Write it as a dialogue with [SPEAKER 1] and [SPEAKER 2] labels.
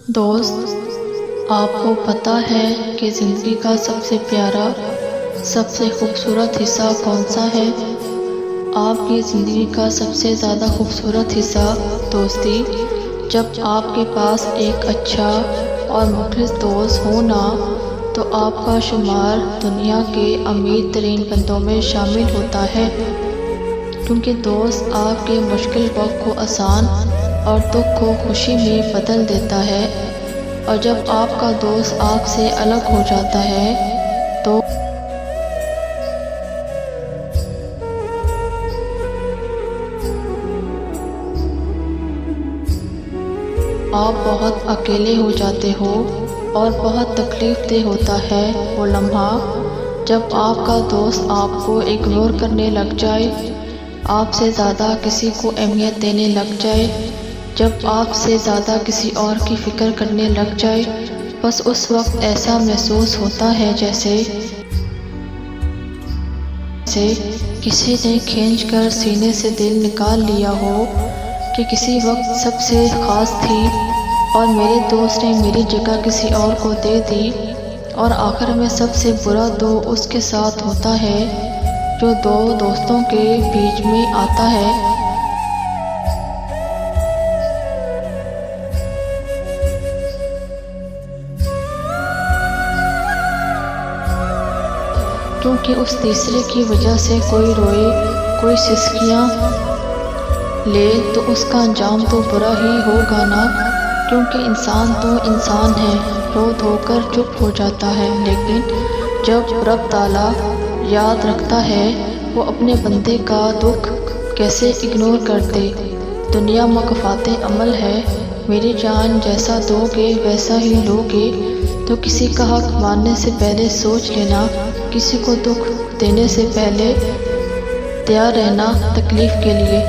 [SPEAKER 1] دوست، آپ کو پتہ ہے کہ زندگی کا سب سے پیارا، سب سے خوبصورت حصہ کون سا ہے؟ آپ کی زندگی کا سب سے زیادہ خوبصورت حصہ دوستی۔ جب آپ کے پاس ایک اچھا اور مخلص دوست ہو نا، تو آپ کا شمار دنیا کے امیر ترین بندوں میں شامل ہوتا ہے، کیونکہ دوست آپ کے مشکل وقت کو آسان اور دکھ کو خوشی میں بدل دیتا ہے۔ اور جب آپ کا دوست آپ سے الگ ہو جاتا ہے تو آپ بہت اکیلے ہو جاتے ہو، اور بہت تکلیف دہ ہوتا ہے وہ لمحہ جب آپ کا دوست آپ کو اگنور کرنے لگ جائے، آپ سے زیادہ کسی کو اہمیت دینے لگ جائے، جب آپ سے زیادہ کسی اور کی فکر کرنے لگ جائے۔ بس اس وقت ایسا محسوس ہوتا ہے جیسے کسی نے کھینچ کر سینے سے دل نکال لیا ہو، کہ کسی وقت سب سے خاص تھی اور میرے دوست نے میری جگہ کسی اور کو دے دی، اور آخر میں سب سے برا دو اس کے ساتھ ہوتا ہے جو دو دوستوں کے بیچ میں آتا ہے۔ کیونکہ اس تیسرے کی وجہ سے کوئی روئے، کوئی سسکیاں لے، تو اس کا انجام تو برا ہی ہوگا نا، کیونکہ انسان تو انسان ہے، رو دھو کر چپ ہو جاتا ہے، لیکن جب رب تعالیٰ یاد رکھتا ہے وہ اپنے بندے کا دکھ کیسے اگنور کر دے۔ دنیا مکافات عمل ہے، میری جان جیسا دو گے ویسا ہی لو گے، تو کسی کا حق ماننے سے پہلے سوچ لینا، کسی کو دکھ دینے سے پہلے تیار رہنا تکلیف کے لیے۔